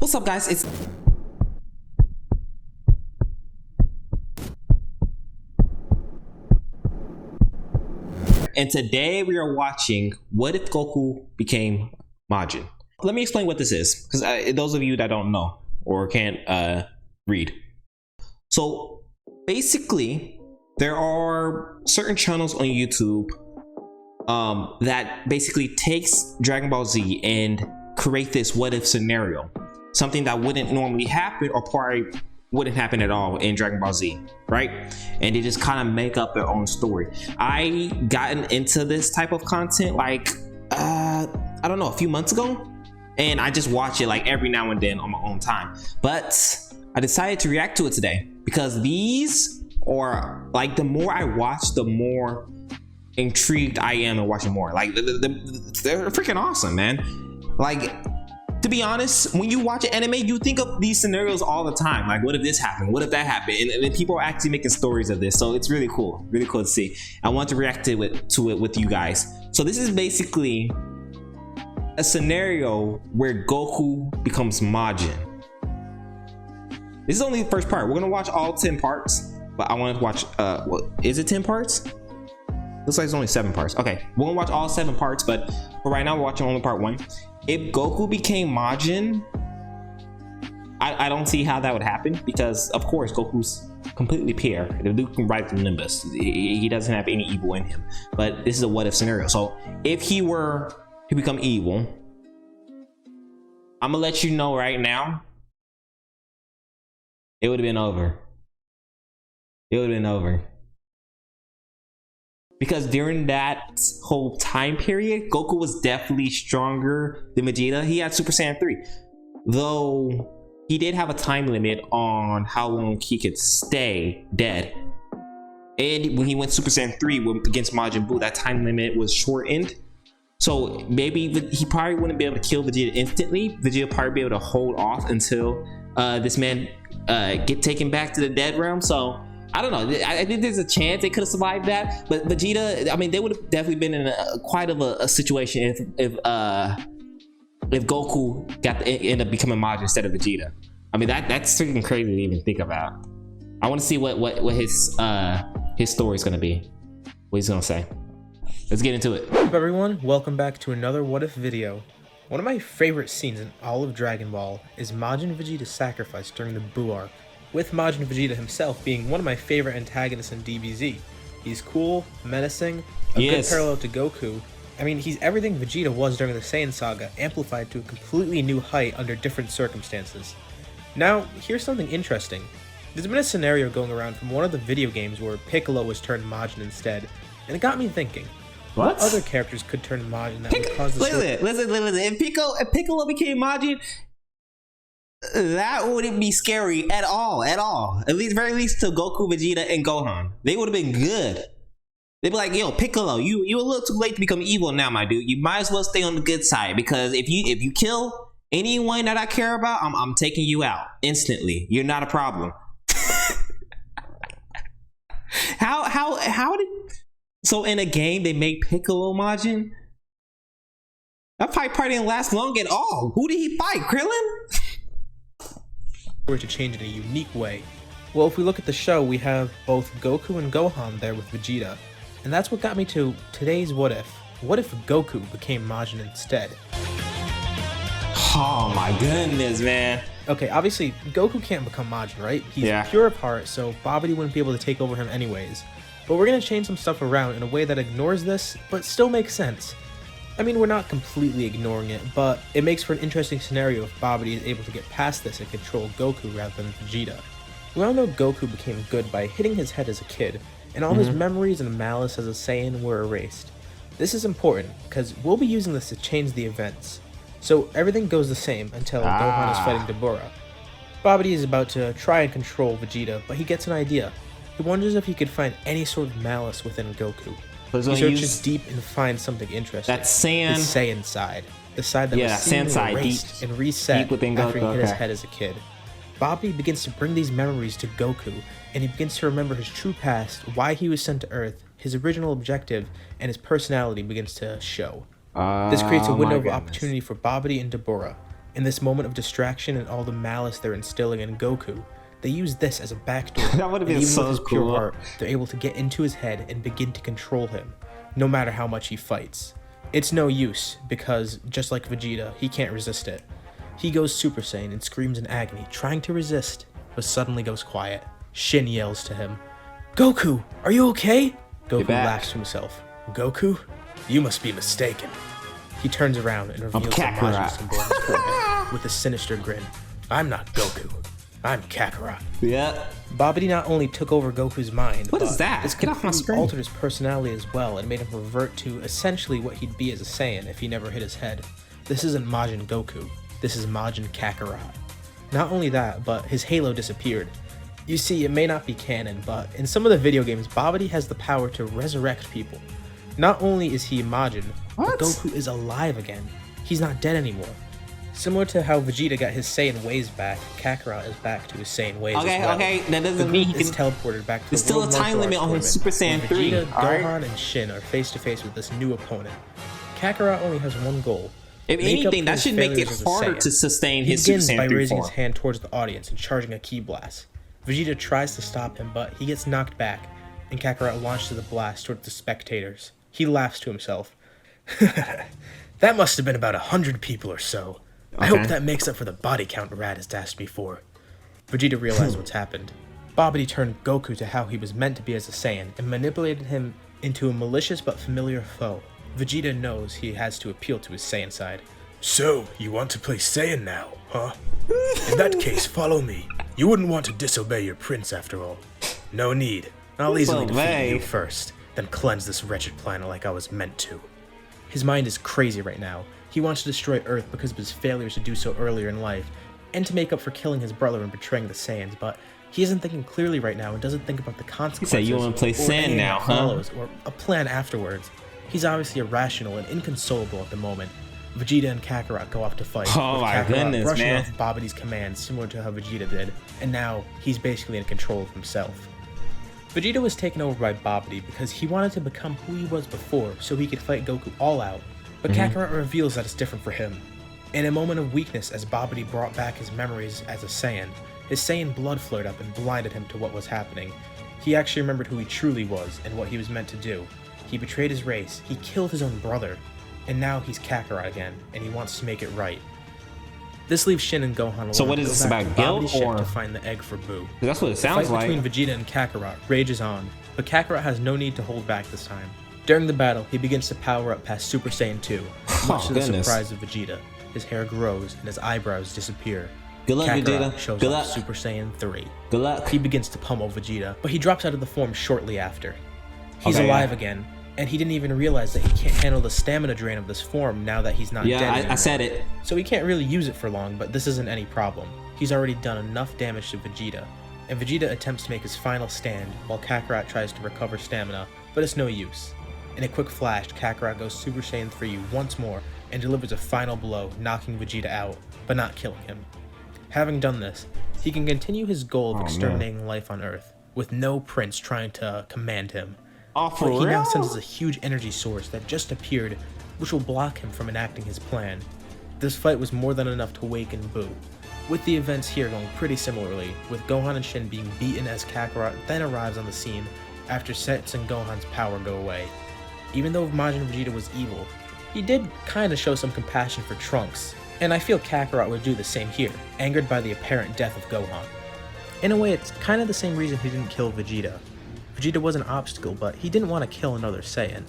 What's up, guys? And today we are watching What If Goku Became Majin. Let me explain what this is, because those of you that don't know or can't read. So basically, there are certain channels on YouTube that basically takes Dragon Ball Z and create this what if scenario. Something that wouldn't normally happen or probably wouldn't happen at all in Dragon Ball Z, right? And they just kind of make up their own story. I gotten into this type of content like I don't know, a few months ago, and I just watch it like every now and then on my own time. But I decided to react to it today because these are like, the more I watch, the more intrigued I am in watching more. Like they're freaking awesome, man. Like, to be honest, when you watch an anime, you think of these scenarios all the time. Like, what if this happened? What if that happened? And then people are actually making stories of this. So it's really cool to see. I want to react to it with you guys. So this is basically a scenario where Goku becomes Majin. This is only the first part. We're gonna watch all 10 parts, but I want to watch, is it 10 parts? Looks like it's only 7 parts. Okay, we're gonna watch all 7 parts, but for right now, we're watching only part 1. If Goku became Majin, I don't see how that would happen, because of course Goku's completely pure. The dude can ride from Nimbus. He doesn't have any evil in him. But this is a what if scenario. So if he were to become evil, I'm gonna let you know right now, it would have been over. It would have been over. Because during that whole time period, Goku was definitely stronger than Vegeta. He had Super Saiyan 3. Though he did have a time limit on how long he could stay dead. And when he went Super Saiyan 3 against Majin Buu, that time limit was shortened. So maybe he probably wouldn't be able to kill Vegeta instantly. Vegeta would probably be able to hold off until this man get taken back to the dead realm. So I don't know. I think there's a chance they could have survived that, but Vegeta, I mean, they would have definitely been in quite of a situation if Goku ended up becoming Majin instead of Vegeta. I mean, that's freaking crazy to even think about. I want to see what his story is gonna be. What he's gonna say. Let's get into it. What's up, everyone? Welcome back to another What If video. One of my favorite scenes in all of Dragon Ball is Majin Vegeta's sacrifice during the Buu arc, with Majin Vegeta himself being one of my favorite antagonists in DBZ. He's cool, menacing, a good parallel to Goku. I mean, he's everything Vegeta was during the Saiyan saga, amplified to a completely new height under different circumstances. Now, here's something interesting. There's been a scenario going around from one of the video games where Piccolo was turned Majin instead, and it got me thinking. What other characters could turn Majin that would cause the Listen. If Piccolo became Majin, that wouldn't be scary at all. At least, very least, to Goku, Vegeta, and Gohan. They would have been good. They'd be like, yo, Piccolo, you a little too late to become evil now, my dude. You might as well stay on the good side, because if you kill anyone that I care about, I'm taking you out instantly. You're not a problem. How did... So in a game, they make Piccolo Majin? That fight probably didn't last long at all. Who did he fight? Krillin? To change in a unique way. Well, if we look at the show, we have both Goku and Gohan there with Vegeta. And that's what got me to today's what if. What if Goku became Majin instead? Oh my goodness, man. Okay, obviously, Goku can't become Majin, right? He's pure of heart, so Babidi wouldn't be able to take over him anyways. But we're going to change some stuff around in a way that ignores this, but still makes sense. I mean, we're not completely ignoring it, but it makes for an interesting scenario if Babidi is able to get past this and control Goku rather than Vegeta. We all know Goku became good by hitting his head as a kid, and all his memories and malice as a Saiyan were erased. This is important, because we'll be using this to change the events. So everything goes the same until Gohan is fighting Dabura. Babidi is about to try and control Vegeta, but he gets an idea. He wonders if he could find any sort of malice within Goku. He searches deep and finds something interesting. That Saiyan... His Saiyan side. The side that was seemingly erased and reset after he hit his head as a kid. Babidi begins to bring these memories to Goku, and he begins to remember his true past, why he was sent to Earth, his original objective, and his personality begins to show. This creates a window of opportunity for Babidi and Dabura, In this moment of distraction and all the malice they're instilling in Goku, they use this as a backdoor. That would have been so with his pure cool. heart, they're able to get into his head and begin to control him, no matter how much he fights. It's no use, because just like Vegeta, he can't resist it. He goes Super Saiyan and screams in agony, trying to resist, but suddenly goes quiet. Shin yells to him, "Goku, are you okay?" Goku laughs to himself. "Goku? You must be mistaken." He turns around and reveals the Majin symbol on his forehead with a sinister grin. "I'm not Goku. I'm Kakarot." Yeah. Babidi not only took over Goku's mind, What is that? This Get off my screen. altered his personality as well and made him revert to essentially what he'd be as a Saiyan if he never hit his head. This isn't Majin Goku. This is Majin Kakarot. Not only that, but his halo disappeared. You see, it may not be canon, but in some of the video games, Babidi has the power to resurrect people. Not only is he Majin, but Goku is alive again. He's not dead anymore. Similar to how Vegeta got his Saiyan ways back, Kakarot is back to his Saiyan ways as well. Okay, that doesn't mean he is can... teleported back to There's the still World a time Martial limit Arts on his tournament, Super Saiyan where 3, Vegeta, alright? Gohan, and Shin are face to face with this new opponent. Kakarot only has one goal. If anything, that should make it harder to sustain his Super He begins Saiyan by 3 raising form. his hand towards the audience and charging a ki blast. Vegeta tries to stop him, but he gets knocked back, and Kakarot launches the blast towards the spectators. He laughs to himself. "That must have been about 100 people or so. I hope that makes up for the body count Raditz asked me for." Vegeta realized what's happened. Babidi turned Goku to how he was meant to be as a Saiyan and manipulated him into a malicious but familiar foe. Vegeta knows he has to appeal to his Saiyan side. "So, you want to play Saiyan now, huh? In that case, follow me. You wouldn't want to disobey your prince after all. No need. I'll easily defeat you first, then cleanse this wretched planet like I was meant to." His mind is crazy right now. He wants to destroy Earth because of his failures to do so earlier in life, and to make up for killing his brother and betraying the Saiyans, but he isn't thinking clearly right now and doesn't think about the consequences. You say you want to play Saiyan now, huh? Or a plan afterwards. He's obviously irrational and inconsolable at the moment. Vegeta and Kakarot go off to fight. Oh my goodness, brushing man. off Babidi's commands, similar to how Vegeta did, and now he's basically in control of himself. Vegeta was taken over by Babidi because he wanted to become who he was before so he could fight Goku all out, but Kakarot reveals that it's different for him. In a moment of weakness as Babidi brought back his memories as a Saiyan, his Saiyan blood flared up and blinded him to what was happening. He actually remembered who he truly was and what he was meant to do. He betrayed his race, he killed his own brother, and now he's Kakarot again, and he wants to make it right. This leaves Shin and Gohan alone. So what is this about, guilt or... to find the egg for Buu. That's what it sounds like. The fight between Vegeta and Kakarot rages on, but Kakarot has no need to hold back this time. During the battle, he begins to power up past Super Saiyan 2, much to the surprise of Vegeta. His hair grows and his eyebrows disappear. Good luck, Kakarot Vegeta. shows Good up luck. Super Saiyan 3. Good luck. He begins to pummel Vegeta, but he drops out of the form shortly after. He's alive again, and he didn't even realize that he can't handle the stamina drain of this form now that he's not dead anymore. I said it. So he can't really use it for long, but this isn't any problem. He's already done enough damage to Vegeta, and Vegeta attempts to make his final stand while Kakarot tries to recover stamina, but it's no use. In a quick flash, Kakarot goes Super Saiyan 3 once more and delivers a final blow, knocking Vegeta out, but not killing him. Having done this, he can continue his goal of exterminating life on Earth, with no prince trying to command him. But he now senses a huge energy source that just appeared, which will block him from enacting his plan. This fight was more than enough to awaken Buu, with the events here going pretty similarly, with Gohan and Shin being beaten as Kakarot then arrives on the scene after Set's and Gohan's power go away. Even though Majin Vegeta was evil, he did kinda show some compassion for Trunks, and I feel Kakarot would do the same here, angered by the apparent death of Gohan. In a way, it's kinda the same reason he didn't kill Vegeta. Vegeta was an obstacle, but he didn't want to kill another Saiyan.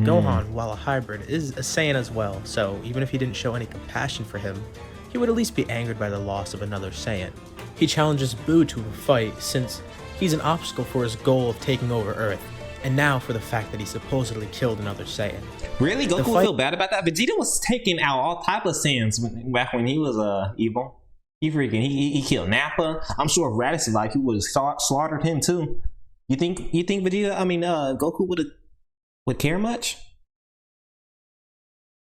Gohan, while a hybrid, is a Saiyan as well, so even if he didn't show any compassion for him, he would at least be angered by the loss of another Saiyan. He challenges Buu to a fight since he's an obstacle for his goal of taking over Earth, and now for the fact that he supposedly killed another Saiyan. Really? Goku would feel bad about that? Vegeta was taking out all type of Saiyans back when he was evil. He killed Nappa. I'm sure if Raditz like he would have slaughtered him too. You think Vegeta, Goku would care much?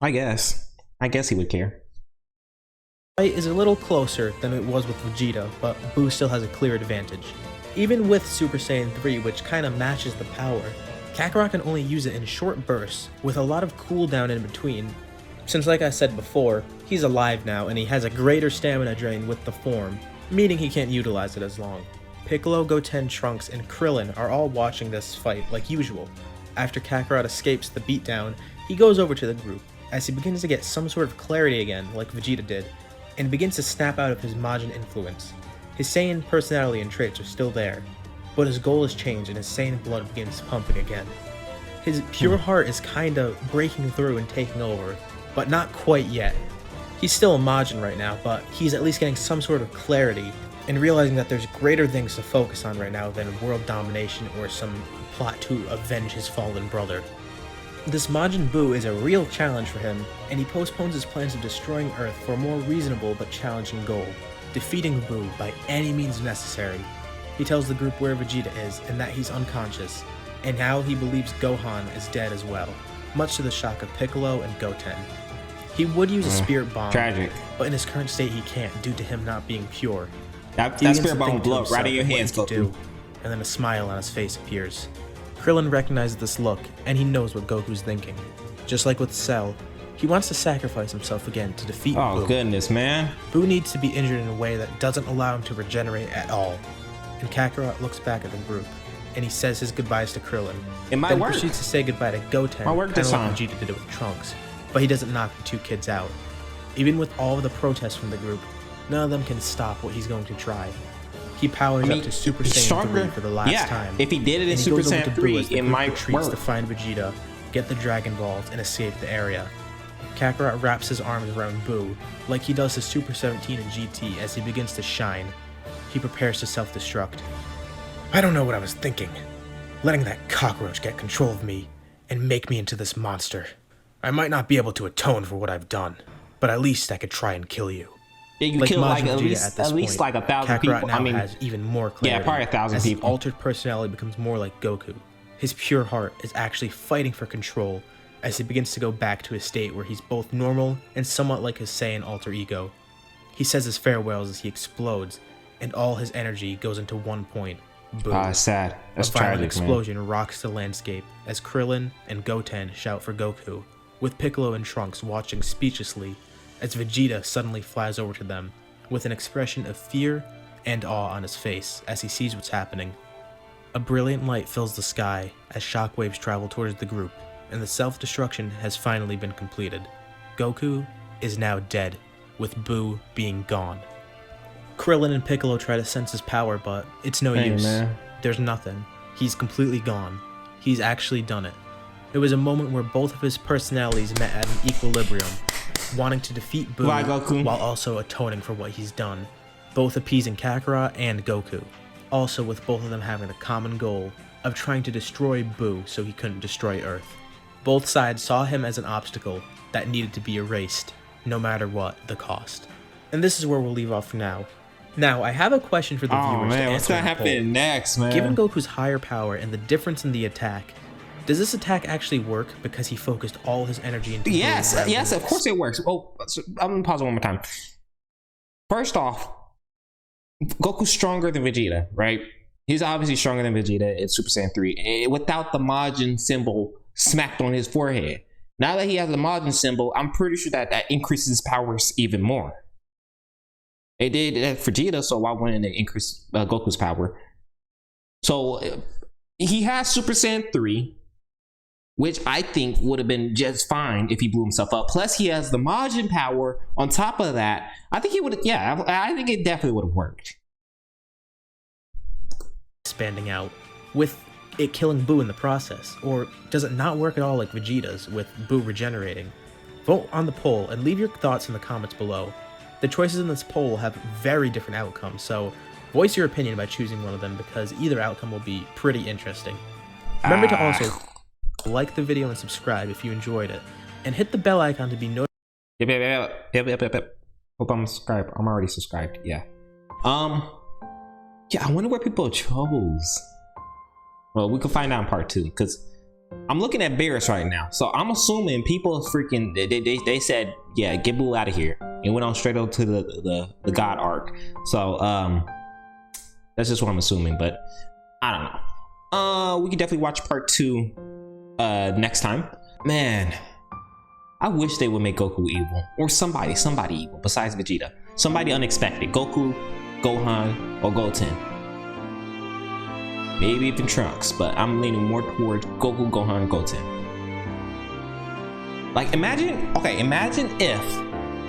I guess he would care. Fight is a little closer than it was with Vegeta, but Buu still has a clear advantage. Even with Super Saiyan 3, which kinda matches the power, Kakarot can only use it in short bursts, with a lot of cooldown in between, Since like I said before, he's alive now and he has a greater stamina drain with the form, meaning he can't utilize it as long. Piccolo, Goten, Trunks, and Krillin are all watching this fight like usual. After Kakarot escapes the beatdown, he goes over to the group, as he begins to get some sort of clarity again, like Vegeta did, and begins to snap out of his Majin influence. His Saiyan personality and traits are still there, but his goal has changed and his Saiyan blood begins pumping again. His pure heart is kinda breaking through and taking over, but not quite yet. He's still a Majin right now, but he's at least getting some sort of clarity and realizing that there's greater things to focus on right now than world domination or some plot to avenge his fallen brother. This Majin Buu is a real challenge for him, and he postpones his plans of destroying Earth for a more reasonable but challenging goal, defeating Buu by any means necessary. He tells the group where Vegeta is and that he's unconscious, and how he believes Gohan is dead as well, much to the shock of Piccolo and Goten. He would use a spirit bomb, tragic, but in his current state he can't due to him not being pure. That spirit bomb will blow up right in your hands, Goku. And then a smile on his face appears. Krillin recognizes this look, and he knows what Goku's thinking. Just like with Cell, he wants to sacrifice himself again to defeat Buu. Oh goodness, man. Buu needs to be injured in a way that doesn't allow him to regenerate at all. And Kakarot looks back at the group, and he says his goodbyes to Krillin. It might then work. Proceeds to say goodbye to Goten, might work this time. like Vegeta did it with Trunks, but he doesn't knock the two kids out. Even with all of the protests from the group, none of them can stop what he's going to try. He powers up to Super Saiyan 3 for the last time. If he did it in Super Saiyan 3, it might work. To find Vegeta, get the Dragon Balls, and escape the area. Kakarot wraps his arms around Buu, like he does to Super 17 and GT as he begins to shine. He prepares to self-destruct. I don't know what I was thinking. Letting that cockroach get control of me and make me into this monster. I might not be able to atone for what I've done, but at least I could try and kill you. Yeah, you kill like at least like 1,000 people. Now has even more clarity. Yeah, probably 1,000 people. His altered personality becomes more like Goku. His pure heart is actually fighting for control as he begins to go back to a state where he's both normal and somewhat like his Saiyan alter ego. He says his farewells as he explodes, and all his energy goes into one point. Boom. Ah, sad. That's a violent tragic, explosion man. rocks the landscape as Krillin and Goten shout for Goku, with Piccolo and Trunks watching speechlessly as Vegeta suddenly flies over to them with an expression of fear and awe on his face as he sees what's happening. A brilliant light fills the sky as shockwaves travel towards the group, and the self-destruction has finally been completed. Goku is now dead, with Buu being gone. Krillin and Piccolo try to sense his power, but it's no use. Man. There's nothing. He's completely gone. He's actually done it. It was a moment where both of his personalities met at an equilibrium, wanting to defeat Buu while also atoning for what he's done, both appeasing Kakarot and Goku, also with both of them having the common goal of trying to destroy Buu so he couldn't destroy Earth. Both sides saw him as an obstacle that needed to be erased, no matter what the cost. And this is where we'll leave off for now. Now, I have a question for the viewers to answer. What's gonna happen next, man? Given Goku's higher power and the difference in the attack, does this attack actually work because he focused all his energy into Yes, of course it works. Oh, so I'm gonna pause it one more time. First off, Goku's stronger than Vegeta, right? He's obviously stronger than Vegeta in Super Saiyan 3 without the Majin symbol smacked on his forehead. Now that he has the Majin symbol, I'm pretty sure that increases his powers even more. It did that for Vegeta, so why wouldn't it increase Goku's power? So he has Super Saiyan 3, which I think would have been just fine if he blew himself up. Plus, he has the Majin power on top of that. I think he would, yeah, I think it definitely would have worked. Expanding out, with it killing Buu in the process, or does it not work at all like Vegeta's, with Buu regenerating? Vote on the poll and leave your thoughts in the comments below. The choices in this poll will have very different outcomes, so voice your opinion by choosing one of them because either outcome will be pretty interesting. Remember to also like the video and subscribe if you enjoyed it, and hit the bell icon to be notified. Yep. Hope I'm subscribed. I'm already subscribed. Yeah. Yeah. I wonder where people chose. Well, we can find out in part 2 because I'm looking at Barris right now, so I'm assuming people freaking they said, yeah, get Buu out of here, and went on straight up to the God arc. So that's just what I'm assuming, but I don't know. We can definitely watch part 2 next time. Man, I wish they would make Goku evil, or somebody evil besides Vegeta. Somebody unexpected. Goku, Gohan, or Goten. Maybe even Trunks, but I'm leaning more towards Goku, Gohan, Goten. Like, imagine if,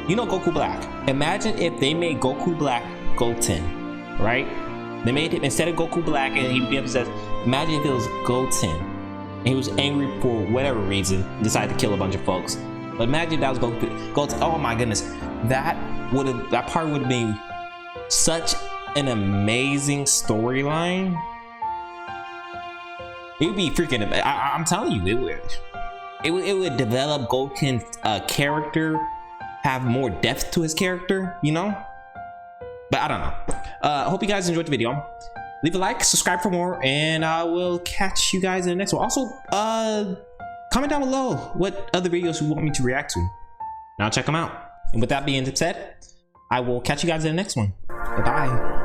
you know Goku Black. Imagine if they made Goku Black Goten, right? They made it, instead of Goku Black and he says, imagine if it was Goten and he was angry for whatever reason, decided to kill a bunch of folks. But imagine that was Goten. Oh my goodness, that part would have been such an amazing storyline. It would be freaking. I'm telling you, it would develop Goku's character, have more depth to his character, you know. But I don't know. I hope you guys enjoyed the video. Leave a like, subscribe for more, and I will catch you guys in the next one. Also, comment down below what other videos you want me to react to, and I'll check them out. And with that being said, I will catch you guys in the next one. Bye-bye.